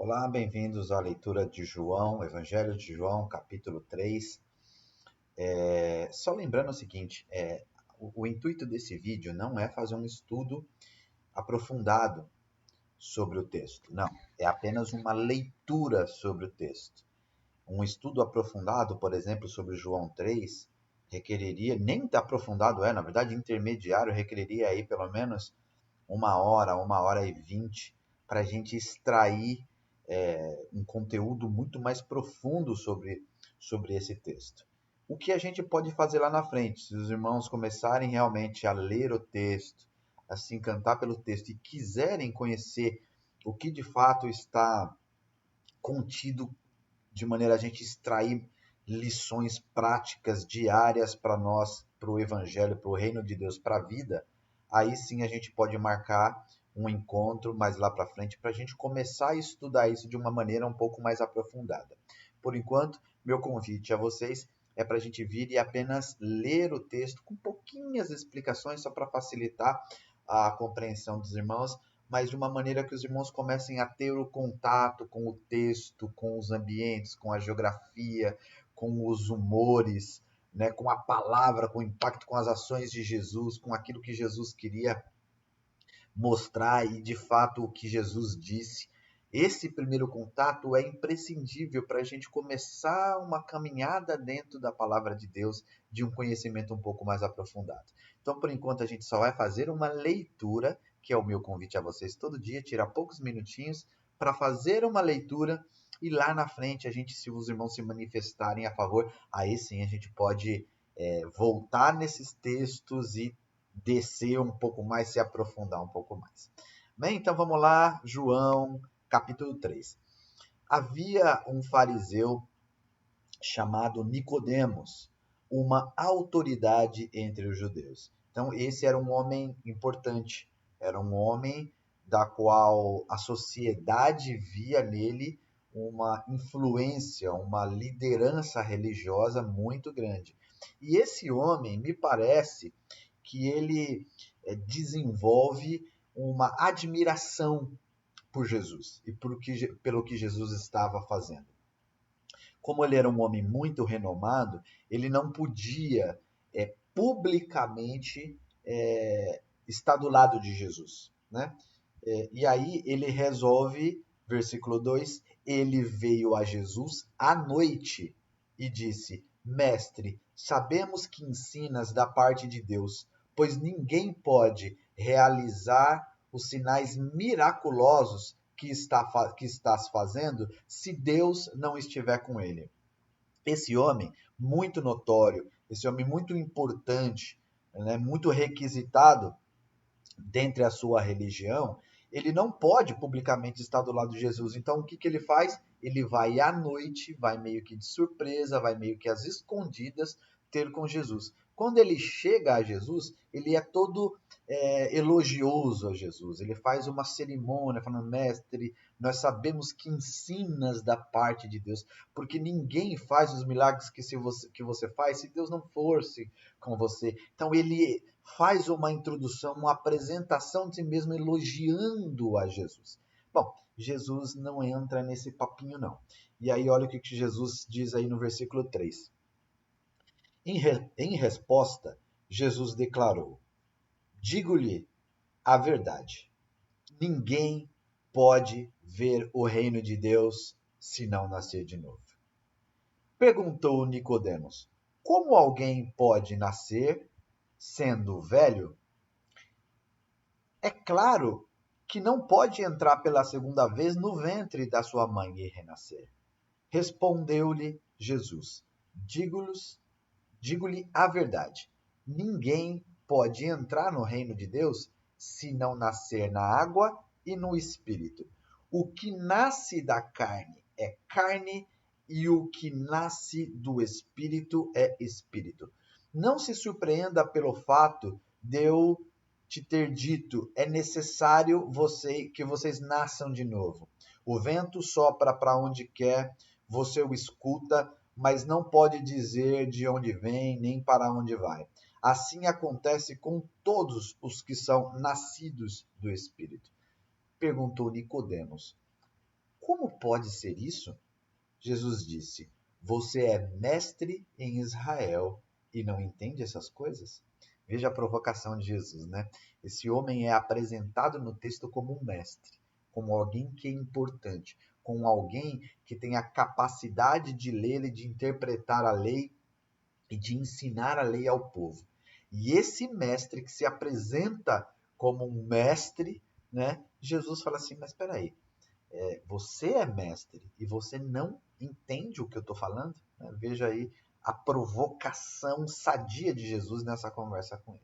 Olá, bem-vindos à leitura de João, Evangelho de João, capítulo 3. Só lembrando o seguinte, o intuito desse vídeo não é fazer um estudo aprofundado sobre o texto, não. É apenas uma leitura sobre o texto. Um estudo aprofundado, por exemplo, sobre João 3, requeriria, nem aprofundado na verdade intermediário, requeriria aí pelo menos 1 hora e 20, para a gente extrair um conteúdo muito mais profundo sobre esse texto. O que a gente pode fazer lá na frente, se os irmãos começarem realmente a ler o texto, a se encantar pelo texto e quiserem conhecer o que de fato está contido, de maneira a gente extrair lições práticas diárias para nós, para o Evangelho, para o Reino de Deus, para a vida, aí sim a gente pode marcar um encontro mais lá para frente para a gente começar a estudar isso de uma maneira um pouco mais aprofundada. Por enquanto, meu convite a vocês é para a gente vir e apenas ler o texto com pouquinhas explicações só para facilitar a compreensão dos irmãos, mas de uma maneira que os irmãos comecem a ter o contato com o texto, com os ambientes, com a geografia, com os humores, né, com a palavra, com o impacto, com as ações de Jesus, com aquilo que Jesus queria mostrar e de fato o que Jesus disse. Esse primeiro contato é imprescindível para a gente começar uma caminhada dentro da palavra de Deus, de um conhecimento um pouco mais aprofundado. Então, por enquanto, a gente só vai fazer uma leitura, que é o meu convite a vocês todo dia, tirar poucos minutinhos para fazer uma leitura e lá na frente, a gente, se os irmãos se manifestarem a favor, aí sim a gente pode voltar nesses textos e descer um pouco mais, se aprofundar um pouco mais. Bem, então vamos lá, João, capítulo 3. Havia um fariseu chamado Nicodemos, uma autoridade entre os judeus. Então, esse era um homem importante, era um homem da qual a sociedade via nele uma influência, uma liderança religiosa muito grande. E esse homem, me parece que ele desenvolve uma admiração por Jesus e pelo que Jesus estava fazendo. Como ele era um homem muito renomado, ele não podia publicamente estar do lado de Jesus, né? E aí ele resolve, versículo 2, ele veio a Jesus à noite e disse: Mestre, sabemos que ensinas da parte de Deus, pois ninguém pode realizar os sinais miraculosos que estás fazendo se Deus não estiver com ele. Esse homem muito notório, esse homem muito importante, né, muito requisitado dentre a sua religião, ele não pode publicamente estar do lado de Jesus. Então, o que, que ele faz? Ele vai à noite, vai meio que de surpresa, vai meio que às escondidas ter com Jesus. Quando ele chega a Jesus, ele é todo elogioso a Jesus. Ele faz uma cerimônia, falando: Mestre, nós sabemos que ensinas da parte de Deus, porque ninguém faz os milagres que você faz se Deus não fosse com você. Então, ele faz uma introdução, uma apresentação de si mesmo elogiando a Jesus. Bom, Jesus não entra nesse papinho não. E aí olha o que Jesus diz aí no versículo 3. Em resposta, Jesus declarou: Digo-lhe a verdade. Ninguém pode ver o reino de Deus se não nascer de novo. Perguntou Nicodemos: Como alguém pode nascer sendo velho? É claro que não pode entrar pela segunda vez no ventre da sua mãe e renascer. Respondeu-lhe Jesus: Digo-lhe a verdade. Ninguém pode entrar no reino de Deus se não nascer na água e no espírito. O que nasce da carne é carne, e o que nasce do espírito é espírito. Não se surpreenda pelo fato de eu te ter dito: é necessário que vocês nasçam de novo. O vento sopra para onde quer, você o escuta, mas não pode dizer de onde vem nem para onde vai. Assim acontece com todos os que são nascidos do Espírito. Perguntou Nicodemos: como pode ser isso? Jesus disse: você é mestre em Israel e não entende essas coisas? Veja a provocação de Jesus, né? Esse homem é apresentado no texto como um mestre, como alguém que é importante, como alguém que tem a capacidade de ler e de interpretar a lei e de ensinar a lei ao povo. E esse mestre que se apresenta como um mestre, né? Jesus fala assim: mas espera aí, você é mestre e você não entende o que eu estou falando? Veja aí a provocação sadia de Jesus nessa conversa com ele.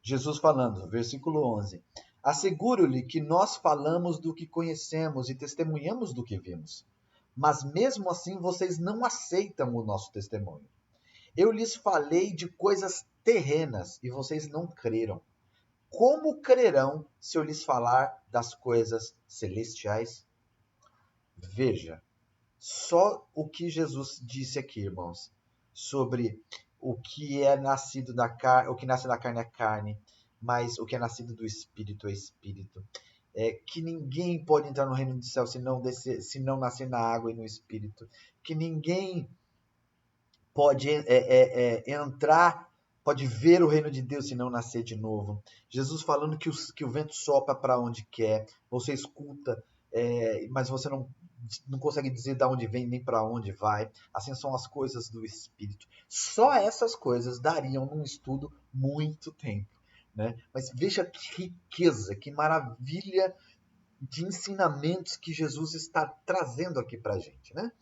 Jesus falando, versículo 11: asseguro-lhe que nós falamos do que conhecemos e testemunhamos do que vimos, mas mesmo assim vocês não aceitam o nosso testemunho. Eu lhes falei de coisas terrenas e vocês não creram. Como crerão se eu lhes falar das coisas celestiais? Veja, só o que Jesus disse aqui, irmãos, sobre o que é nascido da carne, o que nasce da carne é carne, mas o que é nascido do Espírito é Espírito. Que ninguém pode entrar no reino do céu se não nascer na água e no Espírito. Que ninguém pode entrar, pode ver o reino de Deus se não nascer de novo. Jesus falando que o vento sopra para onde quer, você escuta, mas você não consegue dizer de onde vem nem para onde vai. Assim são as coisas do Espírito. Só essas coisas dariam num estudo muito tempo, né? Mas veja que riqueza, que maravilha de ensinamentos que Jesus está trazendo aqui para a gente, né?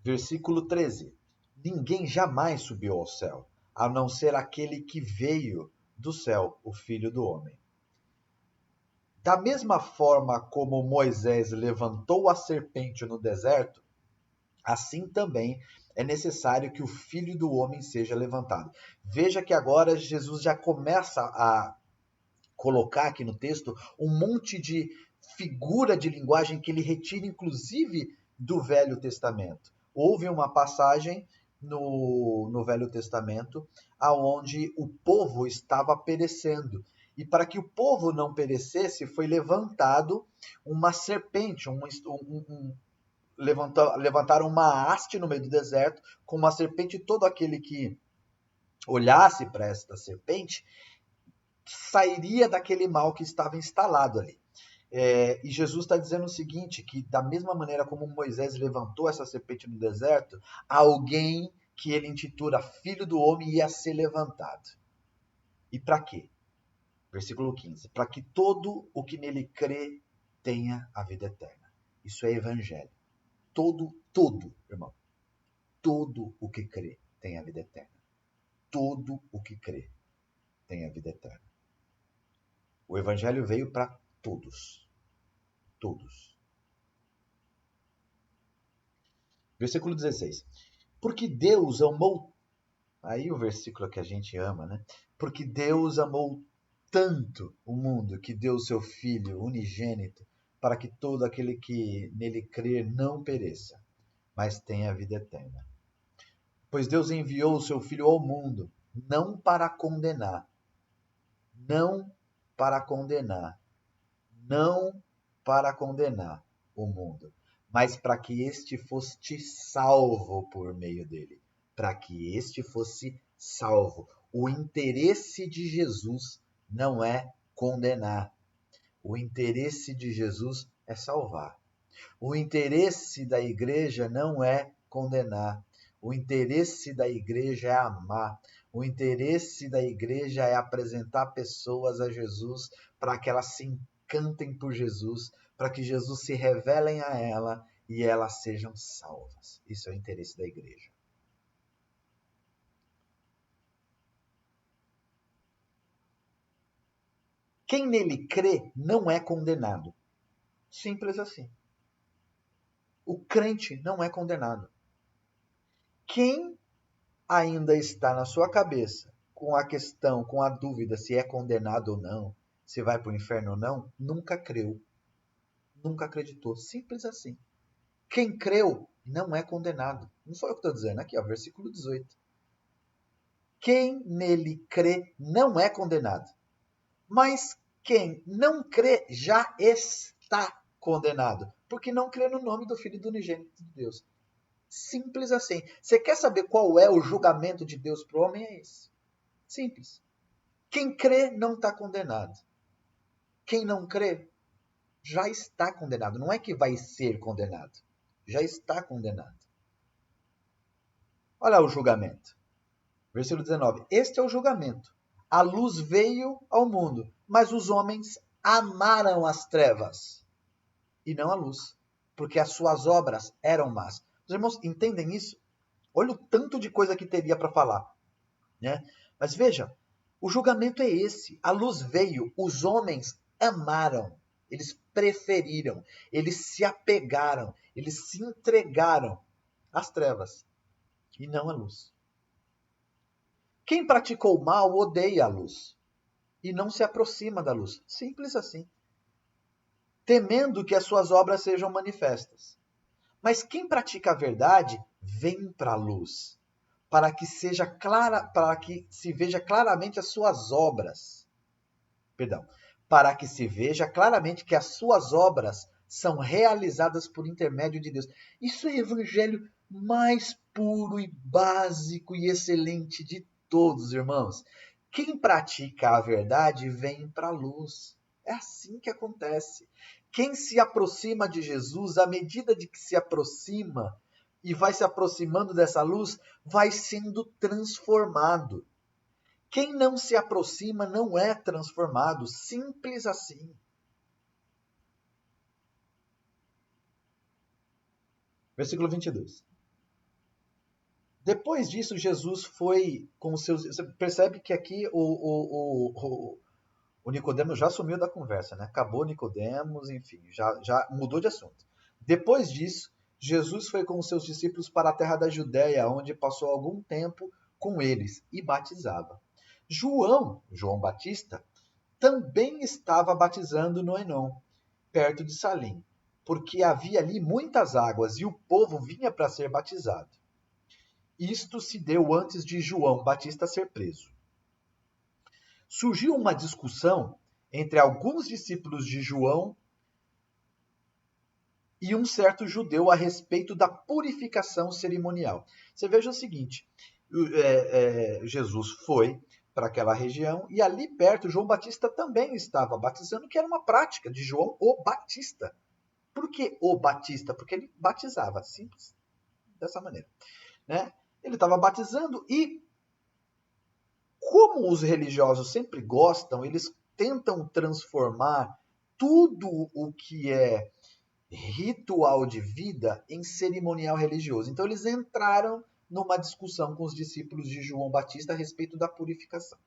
Versículo 13: ninguém jamais subiu ao céu, a não ser aquele que veio do céu, o Filho do Homem. Da mesma forma como Moisés levantou a serpente no deserto, assim também é necessário que o Filho do Homem seja levantado. Veja que agora Jesus já começa a colocar aqui no texto um monte de figura de linguagem que ele retira, inclusive, do Velho Testamento. Houve uma passagem no Velho Testamento aonde o povo estava perecendo. E para que o povo não perecesse, foi levantado uma serpente, levantaram uma haste no meio do deserto com uma serpente, e todo aquele que olhasse para esta serpente sairia daquele mal que estava instalado ali. E Jesus está dizendo o seguinte, que da mesma maneira como Moisés levantou essa serpente no deserto, alguém que ele intitula Filho do Homem ia ser levantado. E para quê? Versículo 15. Para que todo o que nele crê tenha a vida eterna. Isso é evangelho. Todo, irmão. Todo o que crê tem a vida eterna. Todo o que crê tem a vida eterna. O evangelho veio para todos. Todos. Versículo 16. Porque Deus amou... Aí o versículo que a gente ama, né? Porque Deus amou tanto o mundo que deu o seu Filho unigênito para que todo aquele que nele crer não pereça, mas tenha a vida eterna. Pois Deus enviou o seu Filho ao mundo, não para condenar, não para condenar, não para condenar o mundo, mas para que este fosse salvo por meio dele. Para que este fosse salvo. O interesse de Jesus não é condenar. O interesse de Jesus é salvar. O interesse da igreja não é condenar. O interesse da igreja é amar. O interesse da igreja é apresentar pessoas a Jesus para que elas se encantem por Jesus, para que Jesus se revelem a ela e elas sejam salvas. Isso é o interesse da igreja. Quem nele crê não é condenado. Simples assim. O crente não é condenado. Quem ainda está na sua cabeça com a questão, com a dúvida se é condenado ou não, se vai para o inferno ou não, nunca creu, nunca acreditou. Simples assim. Quem creu não é condenado. Não sou eu que estou dizendo, aqui, ó, versículo 18. Quem nele crê não é condenado. Mas quem não crê já está condenado, porque não crê no nome do Filho do unigênito de Deus. Simples assim. Você quer saber qual é o julgamento de Deus para o homem? É esse. Simples. Quem crê não está condenado. Quem não crê já está condenado. Não é que vai ser condenado. Já está condenado. Olha o julgamento. Versículo 19. Este é o julgamento. A luz veio ao mundo, mas os homens amaram as trevas e não a luz, porque as suas obras eram más. Os irmãos entendem isso? Olha o tanto de coisa que teria para falar, né? Mas veja, o julgamento é esse. A luz veio, os homens amaram, eles preferiram, eles se apegaram, eles se entregaram às trevas e não à luz. Quem praticou o mal odeia a luz e não se aproxima da luz. Simples assim. Temendo que as suas obras sejam manifestas. Mas quem pratica a verdade vem para a luz, para que se veja claramente as suas obras. Perdão, para que se veja claramente que as suas obras são realizadas por intermédio de Deus. Isso é o evangelho mais puro e básico e excelente de todos, irmãos. Quem pratica a verdade vem para a luz. É assim que acontece. Quem se aproxima de Jesus, à medida de que se aproxima e vai se aproximando dessa luz, vai sendo transformado. Quem não se aproxima não é transformado, simples assim. Versículo 22. Depois disso, Jesus foi com os seus... Você percebe que aqui o Nicodemos já sumiu da conversa, né? Acabou Nicodemos, enfim, já mudou de assunto. Depois disso, Jesus foi com os seus discípulos para a terra da Judéia, onde passou algum tempo com eles e batizava. João Batista, também estava batizando no Enom, perto de Salim, porque havia ali muitas águas e o povo vinha para ser batizado. Isto se deu antes de João Batista ser preso. Surgiu uma discussão entre alguns discípulos de João e um certo judeu a respeito da purificação cerimonial. Você veja o seguinte, Jesus foi para aquela região e ali perto João Batista também estava batizando, que era uma prática de João o Batista. Por que o Batista? Porque ele batizava, simples, dessa maneira, né? Ele estava batizando e, como os religiosos sempre gostam, eles tentam transformar tudo o que é ritual de vida em cerimonial religioso. Então eles entraram numa discussão com os discípulos de João Batista a respeito da purificação.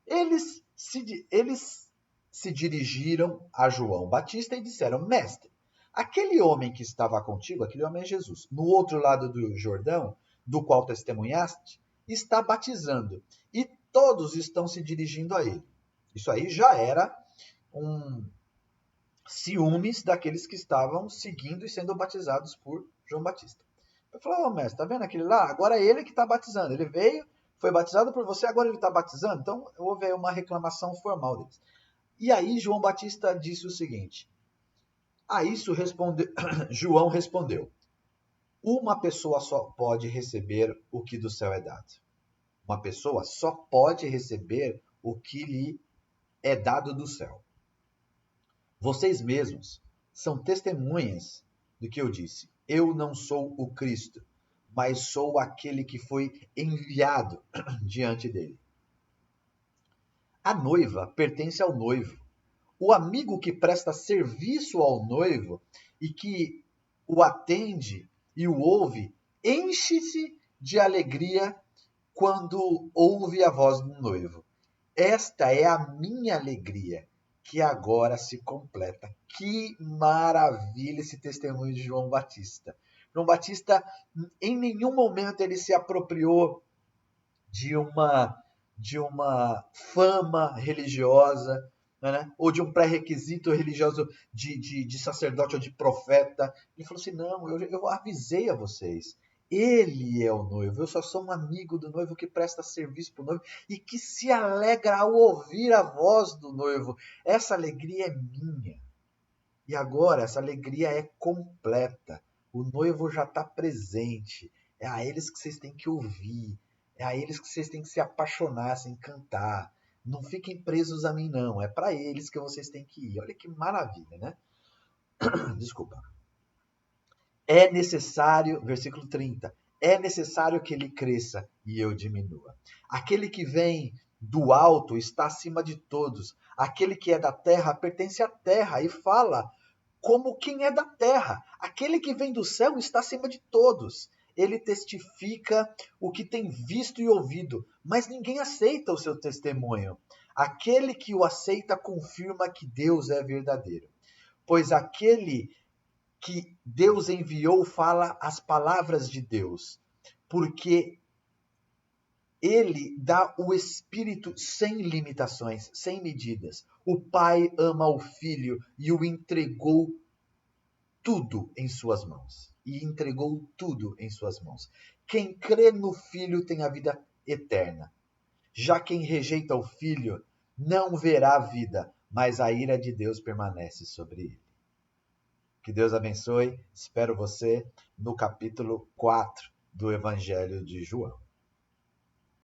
Eles se dirigiram a João Batista e disseram: Mestre, aquele homem que estava contigo, aquele homem é Jesus, no outro lado do Jordão, do qual testemunhaste, está batizando e todos estão se dirigindo a ele. Isso aí já era um ciúmes daqueles que estavam seguindo e sendo batizados por João Batista. Eu falei: mestre, tá vendo aquele lá? Agora é ele que está batizando. Ele veio, foi batizado por você, agora ele está batizando? Então houve aí uma reclamação formal deles. E aí João Batista disse o seguinte: a isso João respondeu: uma pessoa só pode receber o que do céu é dado. Uma pessoa só pode receber o que lhe é dado do céu. Vocês mesmos são testemunhas do que eu disse. Eu não sou o Cristo, mas sou aquele que foi enviado diante dele. A noiva pertence ao noivo. O amigo que presta serviço ao noivo e que o atende e o ouve, enche-se de alegria quando ouve a voz do noivo. Esta é a minha alegria, que agora se completa. Que maravilha esse testemunho de João Batista. João Batista, em nenhum momento ele se apropriou de uma fama religiosa, né? Ou de um pré-requisito religioso de sacerdote ou de profeta. Ele falou assim: não, eu avisei a vocês. Ele é o noivo. Eu só sou um amigo do noivo que presta serviço para o noivo e que se alegra ao ouvir a voz do noivo. Essa alegria é minha. E agora essa alegria é completa. O noivo já está presente. É a eles que vocês têm que ouvir. É a eles que vocês têm que se apaixonar, se encantar. Não fiquem presos a mim, não. É para eles que vocês têm que ir. Olha que maravilha, né? Desculpa. É necessário, versículo 30, é necessário que ele cresça e eu diminua. Aquele que vem do alto está acima de todos. Aquele que é da terra pertence à terra e fala como quem é da terra. Aquele que vem do céu está acima de todos. Ele testifica o que tem visto e ouvido, mas ninguém aceita o seu testemunho. Aquele que o aceita confirma que Deus é verdadeiro. Pois aquele que Deus enviou fala as palavras de Deus, porque ele dá o Espírito sem limitações, sem medidas. O Pai ama o Filho e o entregou tudo em suas mãos. E entregou tudo em suas mãos. Quem crê no Filho tem a vida eterna. Já quem rejeita o Filho não verá a vida, mas a ira de Deus permanece sobre ele. Que Deus abençoe. Espero você no capítulo 4 do Evangelho de João.